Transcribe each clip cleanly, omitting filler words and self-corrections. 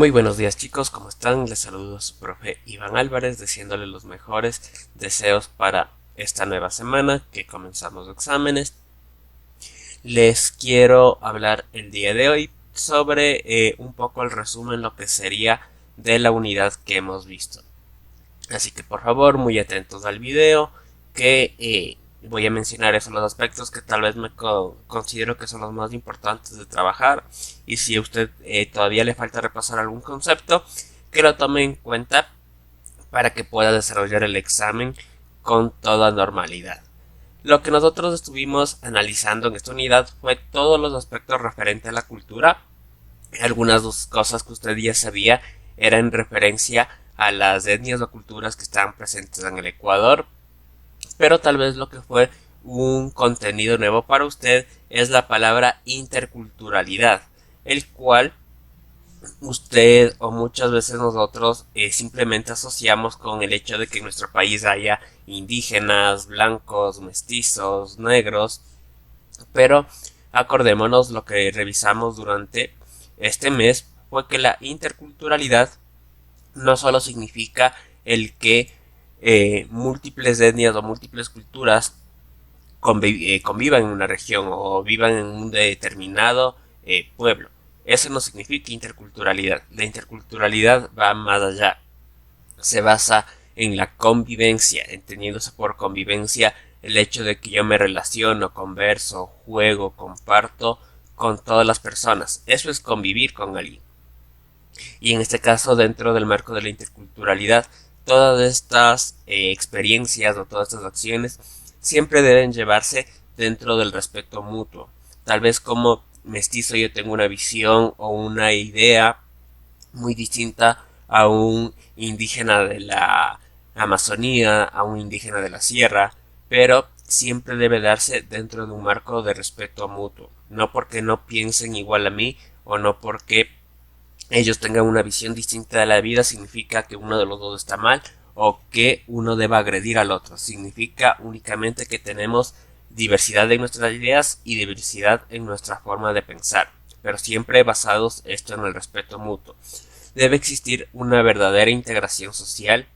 Muy buenos días chicos, ¿cómo están? Les saludo a su profe Iván Álvarez, deseándole los mejores deseos para esta nueva semana que comenzamos exámenes. Les quiero hablar el día de hoy sobre un poco el resumen, lo que sería de la unidad que hemos visto. Así que por favor, muy atentos al video, que voy a mencionar esos los aspectos que tal vez considero que son los más importantes de trabajar, y si a usted todavía le falta repasar algún concepto, que lo tome en cuenta para que pueda desarrollar el examen con toda normalidad. Lo que nosotros estuvimos analizando en esta unidad fue todos los aspectos referentes a la cultura. Algunas cosas que usted ya sabía eran en referencia a las etnias o culturas que estaban presentes en el Ecuador, pero tal vez lo que fue un contenido nuevo para usted es la palabra interculturalidad, el cual usted o muchas veces nosotros simplemente asociamos con el hecho de que en nuestro país haya indígenas, blancos, mestizos, negros, pero acordémonos, lo que revisamos durante este mes fue que la interculturalidad no solo significa el que múltiples etnias o múltiples culturas convivan en una región o vivan en un determinado pueblo. Eso no significa interculturalidad. La interculturalidad va más allá. Se basa en la convivencia, entendiéndose por convivencia el hecho de que yo me relaciono, converso, juego, comparto con todas las personas. Eso es convivir con alguien. Y en este caso, dentro del marco de la interculturalidad, todas estas experiencias o todas estas acciones siempre deben llevarse dentro del respeto mutuo. Tal vez como mestizo yo tengo una visión o una idea muy distinta a un indígena de la Amazonía, a un indígena de la sierra, pero siempre debe darse dentro de un marco de respeto mutuo. No porque no piensen igual a mí o no porque ellos tengan una visión distinta de la vida significa que uno de los dos está mal o que uno deba agredir al otro. Significa únicamente que tenemos diversidad en nuestras ideas y diversidad en nuestra forma de pensar, pero siempre basados esto en el respeto mutuo. Debe existir una verdadera integración social.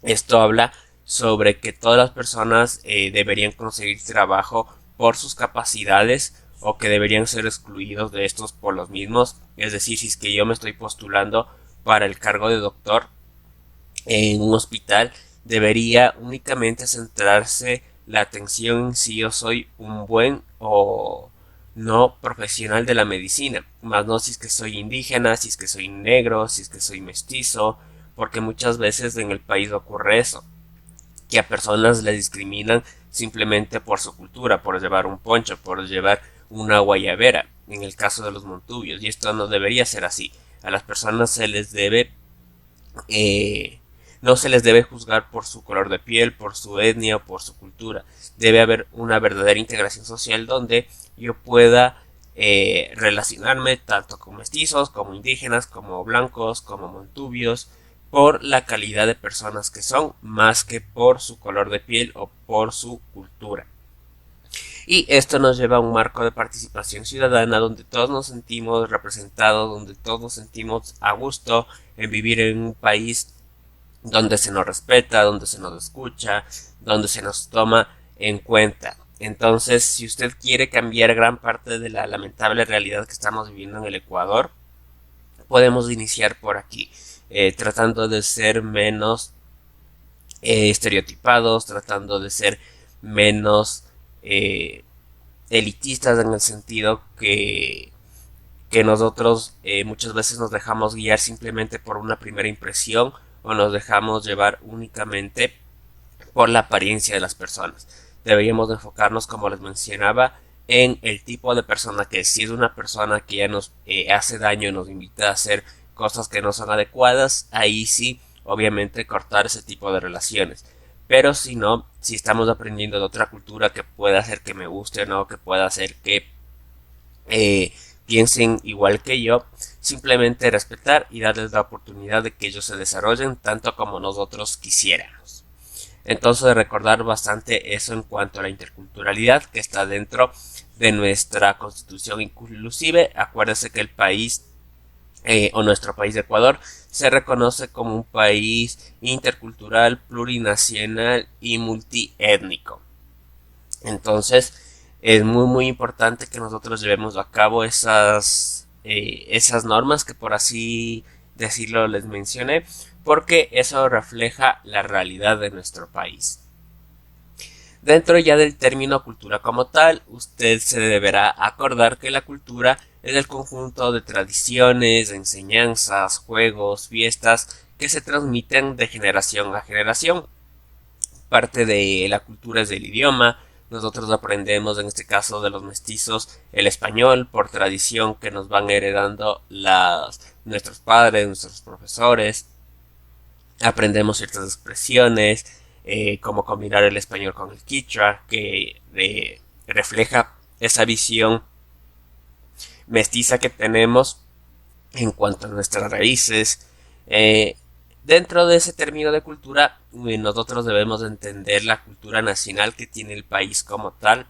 Esto habla sobre que todas las personas deberían conseguir trabajo por sus capacidades o que deberían ser excluidos de estos por los mismos. Es decir, si es que yo me estoy postulando para el cargo de doctor en un hospital, debería únicamente centrarse la atención en si yo soy un buen o no profesional de la medicina, más no si es que soy indígena, si es que soy negro, si es que soy mestizo, porque muchas veces en el país ocurre eso, que a personas les discriminan simplemente por su cultura, por llevar un poncho, por llevar una guayabera, en el caso de los montubios, y esto no debería ser así. A las personas se les debe no se les debe juzgar por su color de piel, por su etnia o por su cultura. Debe haber una verdadera integración social donde yo pueda relacionarme tanto con mestizos, como indígenas, como blancos, como montubios, por la calidad de personas que son, más que por su color de piel o por su cultura. Y esto nos lleva a un marco de participación ciudadana donde todos nos sentimos representados, donde todos nos sentimos a gusto en vivir en un país donde se nos respeta, donde se nos escucha, donde se nos toma en cuenta. Entonces, si usted quiere cambiar gran parte de la lamentable realidad que estamos viviendo en el Ecuador, podemos iniciar por aquí, tratando de ser menos estereotipados, tratando de ser menos elitistas, en el sentido que nosotros muchas veces nos dejamos guiar simplemente por una primera impresión o nos dejamos llevar únicamente por la apariencia de las personas. Deberíamos enfocarnos, como les mencionaba, en el tipo de persona que es. Si es una persona que ya nos hace daño y nos invita a hacer cosas que no son adecuadas, ahí sí, obviamente, cortar ese tipo de relaciones. Pero si no, si estamos aprendiendo de otra cultura que pueda hacer que me guste o no, que pueda hacer que piensen igual que yo, simplemente respetar y darles la oportunidad de que ellos se desarrollen tanto como nosotros quisiéramos. Entonces, recordar bastante eso en cuanto a la interculturalidad que está dentro de nuestra constitución. Inclusive, acuérdense que el país o nuestro país de Ecuador se reconoce como un país intercultural, plurinacional y multiétnico. Entonces es muy importante que nosotros llevemos a cabo esas normas que por así decirlo les mencioné, porque eso refleja la realidad de nuestro país. Dentro ya del término cultura como tal, usted se deberá acordar que la cultura es el conjunto de tradiciones, enseñanzas, juegos, fiestas que se transmiten de generación a generación. Parte de la cultura es del idioma. Nosotros aprendemos en este caso de los mestizos el español por tradición que nos van heredando nuestros padres, nuestros profesores. Aprendemos ciertas expresiones, como combinar el español con el quichua, que refleja esa visión mestiza que tenemos en cuanto a nuestras raíces. Dentro de ese término de cultura, nosotros debemos entender la cultura nacional que tiene el país como tal,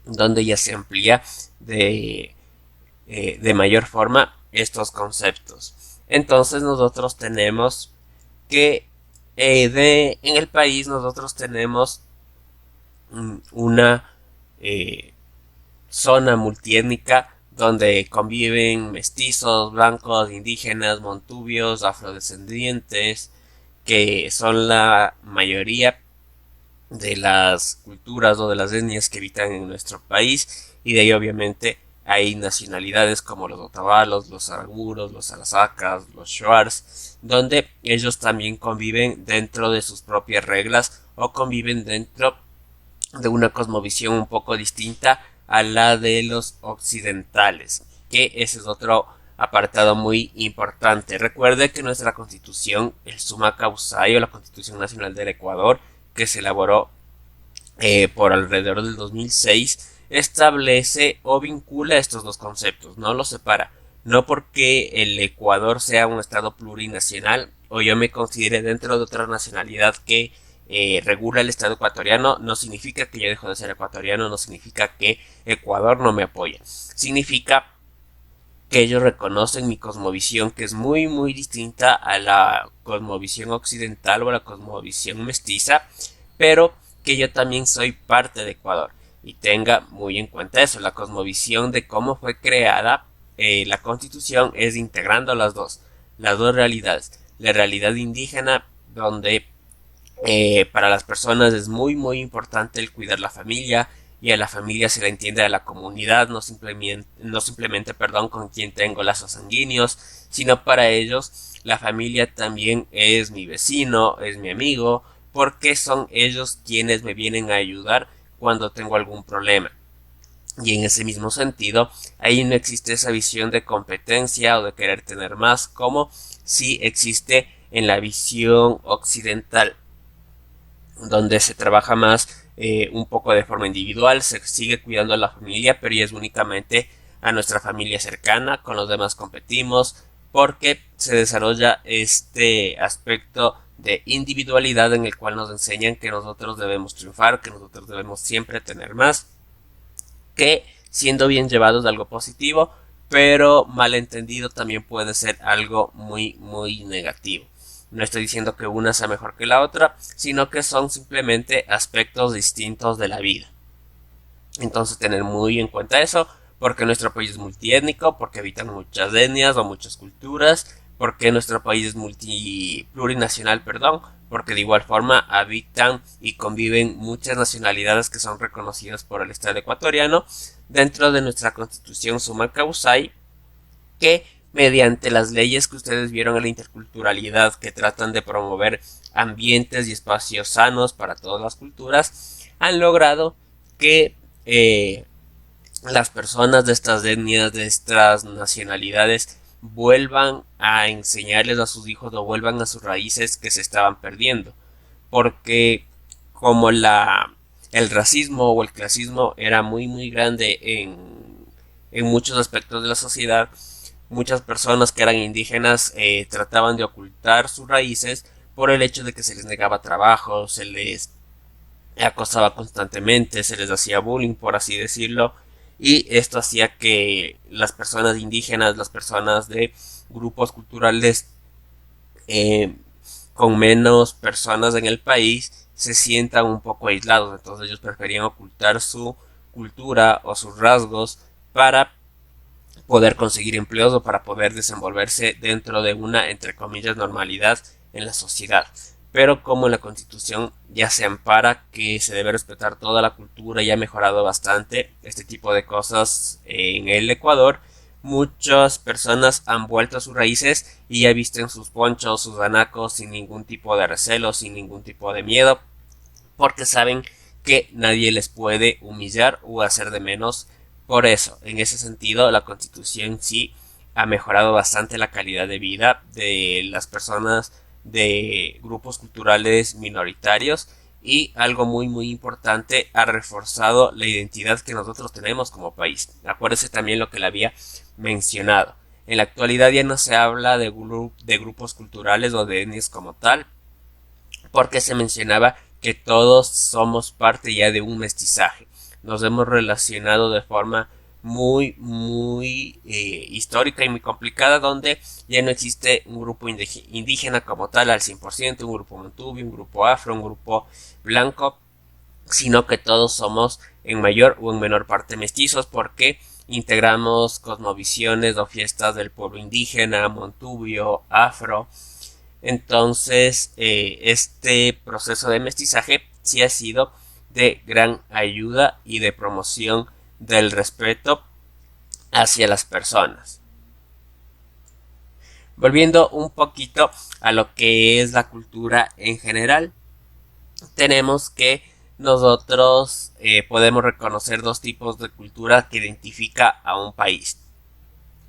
donde ya se amplía de mayor forma estos conceptos. Entonces nosotros tenemos que en el país nosotros tenemos una zona multiétnica donde conviven mestizos, blancos, indígenas, montubios, afrodescendientes, que son la mayoría de las culturas o de las etnias que habitan en nuestro país, y de ahí obviamente hay nacionalidades como los otavalos, los araguros, los arasacas, los shuars, donde ellos también conviven dentro de sus propias reglas o conviven dentro de una cosmovisión un poco distinta a la de los occidentales, que ese es otro apartado muy importante. Recuerde que nuestra constitución, el Summa Causai o la Constitución Nacional del Ecuador, que se elaboró por alrededor del 2006, establece o vincula estos dos conceptos, no los separa. No porque el Ecuador sea un estado plurinacional o yo me considere dentro de otra nacionalidad que regula el estado ecuatoriano, no significa que yo dejo de ser ecuatoriano, no significa que Ecuador no me apoya. Significa que ellos reconocen mi cosmovisión, que es muy distinta a la cosmovisión occidental o a la cosmovisión mestiza, pero que yo también soy parte de Ecuador. Y tenga muy en cuenta eso, la cosmovisión de cómo fue creada la constitución es integrando las dos realidades. La realidad indígena, donde para las personas es muy importante el cuidar la familia, y a la familia se la entiende a la comunidad, no simplemente con quien tengo lazos sanguíneos, sino para ellos la familia también es mi vecino, es mi amigo, porque son ellos quienes me vienen a ayudar cuando tengo algún problema. Y en ese mismo sentido, ahí no existe esa visión de competencia o de querer tener más, como si existe en la visión occidental, donde se trabaja más un poco de forma individual, se sigue cuidando a la familia, pero ya es únicamente a nuestra familia cercana, con los demás competimos, porque se desarrolla este aspecto de individualidad en el cual nos enseñan que nosotros debemos triunfar, que nosotros debemos siempre tener más, que siendo bien llevados de algo positivo, pero malentendido también puede ser algo muy negativo. No estoy diciendo que una sea mejor que la otra, sino que son simplemente aspectos distintos de la vida. Entonces tener muy en cuenta eso, porque nuestro país es multiétnico, porque habitan muchas etnias o muchas culturas, porque nuestro país es plurinacional, porque de igual forma habitan y conviven muchas nacionalidades que son reconocidas por el Estado ecuatoriano dentro de nuestra constitución Summa Causai, que mediante las leyes que ustedes vieron en la interculturalidad, que tratan de promover ambientes y espacios sanos para todas las culturas, han logrado que las personas de estas etnias, de estas nacionalidades, vuelvan a enseñarles a sus hijos o vuelvan a sus raíces que se estaban perdiendo, porque como el racismo o el clasismo era muy grande en muchos aspectos de la sociedad, muchas personas que eran indígenas trataban de ocultar sus raíces por el hecho de que se les negaba trabajo, se les acosaba constantemente, se les hacía bullying, por así decirlo, y esto hacía que las personas indígenas, las personas de grupos culturales con menos personas en el país se sientan un poco aislados. Entonces ellos preferían ocultar su cultura o sus rasgos para poder conseguir empleos o para poder desenvolverse dentro de una, entre comillas, normalidad en la sociedad. Pero como en la Constitución ya se ampara que se debe respetar toda la cultura y ha mejorado bastante este tipo de cosas en el Ecuador, muchas personas han vuelto a sus raíces y ya visten sus ponchos, sus anacos sin ningún tipo de recelo, sin ningún tipo de miedo, porque saben que nadie les puede humillar o hacer de menos. Por eso, en ese sentido, la Constitución sí ha mejorado bastante la calidad de vida de las personas de grupos culturales minoritarios, y algo muy importante, ha reforzado la identidad que nosotros tenemos como país. Acuérdese también lo que le había mencionado. En la actualidad ya no se habla de grupos culturales o de etnias como tal, porque se mencionaba que todos somos parte ya de un mestizaje. Nos hemos relacionado de forma muy histórica y muy complicada, donde ya no existe un grupo indígena como tal al 100%, un grupo mantubio, un grupo afro, un grupo blanco, sino que todos somos en mayor o en menor parte mestizos, porque integramos cosmovisiones o fiestas del pueblo indígena, montubio, afro. Entonces, este proceso de mestizaje sí ha sido de gran ayuda y de promoción del respeto hacia las personas. Volviendo un poquito a lo que es la cultura en general, tenemos que nosotros podemos reconocer dos tipos de cultura que identifica a un país: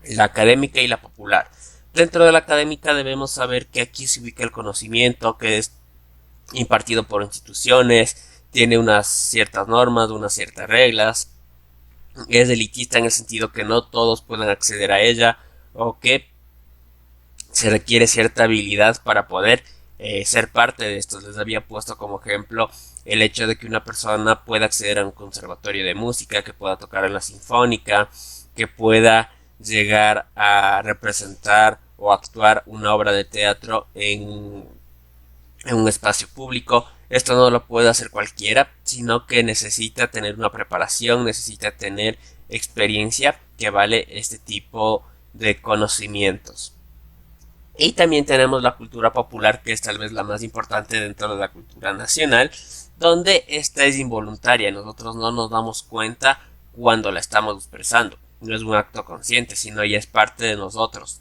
la académica y la popular. Dentro de la académica debemos saber que aquí se ubica el conocimiento, que es impartido por instituciones, tiene unas ciertas normas, unas ciertas reglas, es elitista en el sentido que no todos pueden acceder a ella, o que se requiere cierta habilidad para poder ser parte de esto. Les había puesto como ejemplo el hecho de que una persona pueda acceder a un conservatorio de música, que pueda tocar en la sinfónica, que pueda llegar a representar o actuar una obra de teatro en un espacio público. Esto no lo puede hacer cualquiera, sino que necesita tener una preparación, necesita tener experiencia que vale este tipo de conocimientos. Y también tenemos la cultura popular, que es tal vez la más importante dentro de la cultura nacional, donde esta es involuntaria. Nosotros no nos damos cuenta cuando la estamos expresando. No es un acto consciente, sino ya es parte de nosotros.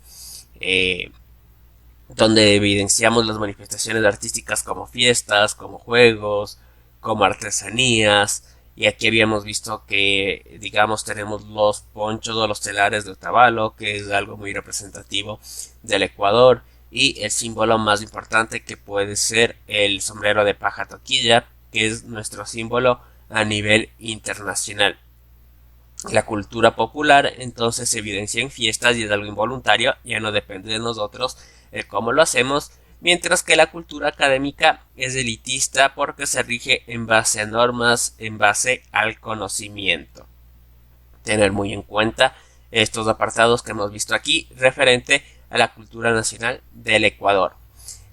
Donde evidenciamos las manifestaciones artísticas como fiestas, como juegos, como artesanías. Y aquí habíamos visto que, digamos, tenemos los ponchos o los telares de Otavalo, que es algo muy representativo del Ecuador, y el símbolo más importante, que puede ser el sombrero de paja toquilla, que es nuestro símbolo a nivel internacional. La cultura popular entonces se evidencia en fiestas y es algo involuntario, ya no depende de nosotros el cómo lo hacemos, mientras que la cultura académica es elitista porque se rige en base a normas, en base al conocimiento. Tener muy en cuenta estos apartados que hemos visto aquí referente a la cultura nacional del Ecuador.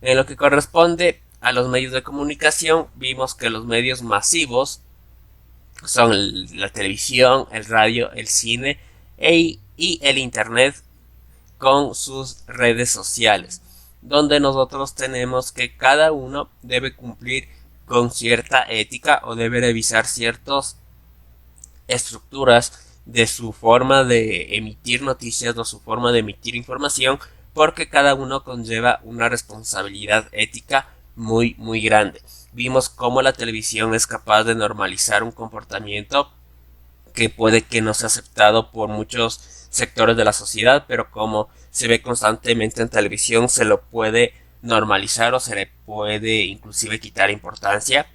En lo que corresponde a los medios de comunicación, vimos que los medios masivos son la televisión, el radio, el cine y el internet con sus redes sociales, donde nosotros tenemos que cada uno debe cumplir con cierta ética o debe revisar ciertas estructuras de su forma de emitir noticias o su forma de emitir información, porque cada uno conlleva una responsabilidad ética muy grande. Vimos cómo la televisión es capaz de normalizar un comportamiento que puede que no sea aceptado por muchos sectores de la sociedad, pero como se ve constantemente en televisión, se lo puede normalizar o se le puede inclusive quitar importancia,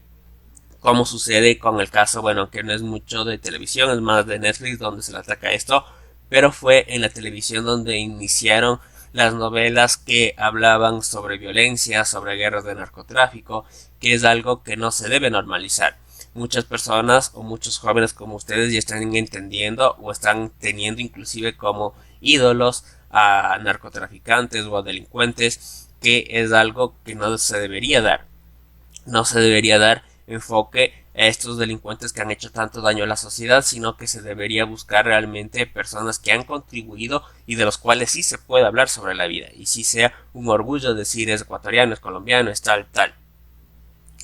como sucede con el caso, bueno, que no es mucho de televisión, es más de Netflix donde se le ataca esto, pero fue en la televisión donde iniciaron las novelas que hablaban sobre violencia, sobre guerras de narcotráfico, que es algo que no se debe normalizar. muchas personas o muchos jóvenes como ustedes ya están entendiendo o están teniendo inclusive como ídolos a narcotraficantes o a delincuentes, que es algo que no se debería dar. No se debería dar enfoque a estos delincuentes que han hecho tanto daño a la sociedad, sino que se debería buscar realmente personas que han contribuido y de los cuales sí se puede hablar sobre la vida y sí sea un orgullo decir es ecuatoriano, es colombiano, es tal, tal.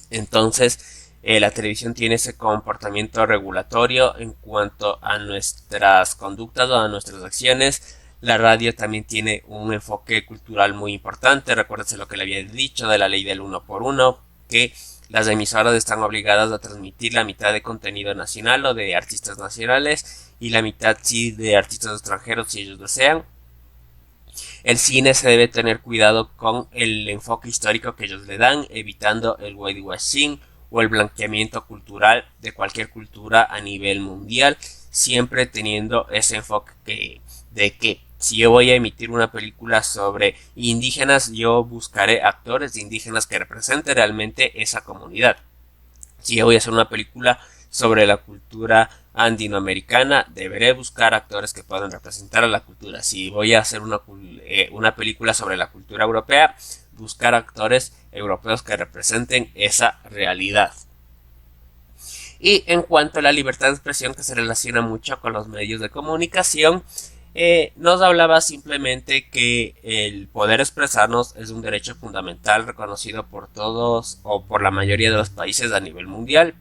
Entonces, la televisión tiene ese comportamiento regulatorio en cuanto a nuestras conductas o a nuestras acciones. La radio también tiene un enfoque cultural muy importante. Recuérdense lo que le había dicho de la ley del 1 por 1, que las emisoras están obligadas a transmitir la mitad de contenido nacional o de artistas nacionales y la mitad sí de artistas extranjeros si ellos desean. El cine se debe tener cuidado con el enfoque histórico que ellos le dan, evitando el whitewashing o el blanqueamiento cultural de cualquier cultura a nivel mundial, siempre teniendo ese enfoque de que si yo voy a emitir una película sobre indígenas, yo buscaré actores de indígenas que representen realmente esa comunidad. Si yo voy a hacer una película sobre la cultura andinoamericana, deberé buscar actores que puedan representar a la cultura. Si voy a hacer una película sobre la cultura europea, buscar actores europeos que representen esa realidad. Y en cuanto a la libertad de expresión, que se relaciona mucho con los medios de comunicación, nos hablaba simplemente que el poder expresarnos es un derecho fundamental reconocido por todos o por la mayoría de los países a nivel mundial,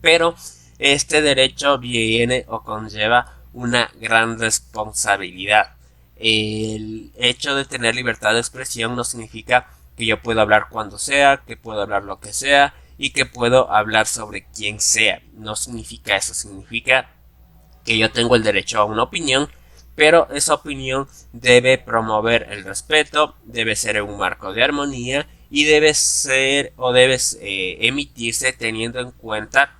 pero este derecho viene o conlleva una gran responsabilidad. El hecho de tener libertad de expresión no significa que yo puedo hablar cuando sea, que puedo hablar lo que sea y que puedo hablar sobre quien sea. No significa eso, significa que yo tengo el derecho a una opinión, pero esa opinión debe promover el respeto, debe ser en un marco de armonía y debe ser o debe emitirse teniendo en cuenta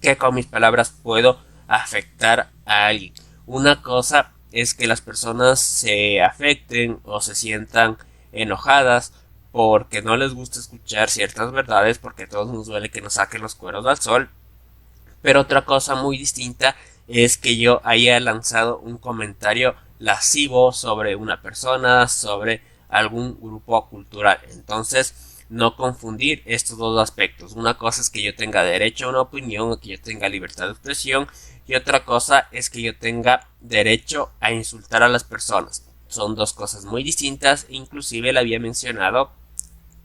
que con mis palabras puedo afectar a alguien. Una cosa es que las personas se afecten o se sientan enojadas porque no les gusta escuchar ciertas verdades, porque a todos nos duele que nos saquen los cueros al sol. Pero otra cosa muy distinta es que yo haya lanzado un comentario lascivo sobre una persona, sobre algún grupo cultural. Entonces, no confundir estos dos aspectos. Una cosa es que yo tenga derecho a una opinión, o que yo tenga libertad de expresión, y otra cosa es que yo tenga derecho a insultar a las personas. Son dos cosas muy distintas. Inclusive le había mencionado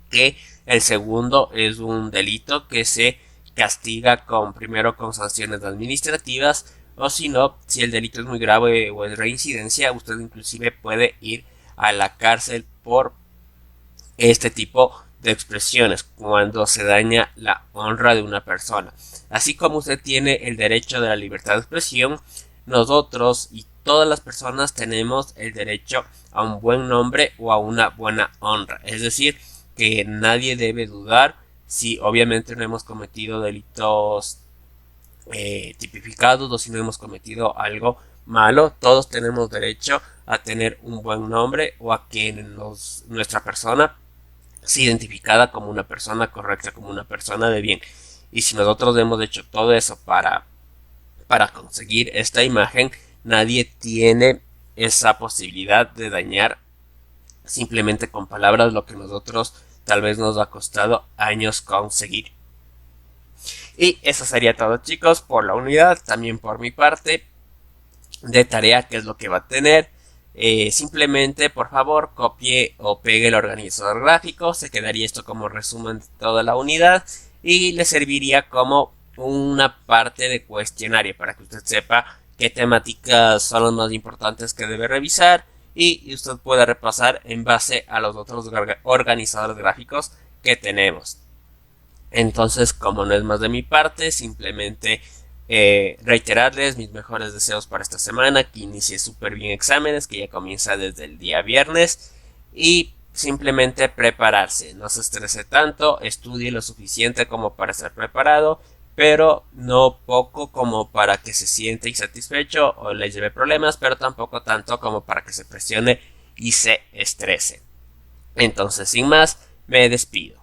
que el segundo es un delito que se castiga primero con sanciones administrativas, o si no, si el delito es muy grave o es reincidencia, usted inclusive puede ir a la cárcel por este tipo de expresiones cuando se daña la honra de una persona. Así como usted tiene el derecho de la libertad de expresión, nosotros y todas las personas tenemos el derecho a un buen nombre o a una buena honra. Es decir, que nadie debe dudar si obviamente no hemos cometido delitos tipificados o si no hemos cometido algo malo. Todos tenemos derecho a tener un buen nombre o a que nuestra persona sea identificada como una persona correcta, como una persona de bien. Y si nosotros hemos hecho todo eso para conseguir esta imagen, nadie tiene esa posibilidad de dañar simplemente con palabras lo que nosotros tal vez nos ha costado años conseguir. Y eso sería todo, chicos, por la unidad. También por mi parte de tarea, que es lo que va a tener. Simplemente, por favor, copie o pegue el organizador gráfico. Se quedaría esto como resumen de toda la unidad y le serviría como una parte de cuestionario para que usted sepa qué temáticas son las más importantes que debe revisar y usted pueda repasar en base a los otros organizadores gráficos que tenemos. Entonces, como no es más de mi parte, simplemente reiterarles mis mejores deseos para esta semana, que inicie súper bien exámenes, que ya comienza desde el día viernes, y simplemente prepararse, no se estrese tanto, estudie lo suficiente como para estar preparado, pero no poco como para que se sienta insatisfecho o le lleve problemas, pero tampoco tanto como para que se presione y se estrese. Entonces, sin más, me despido.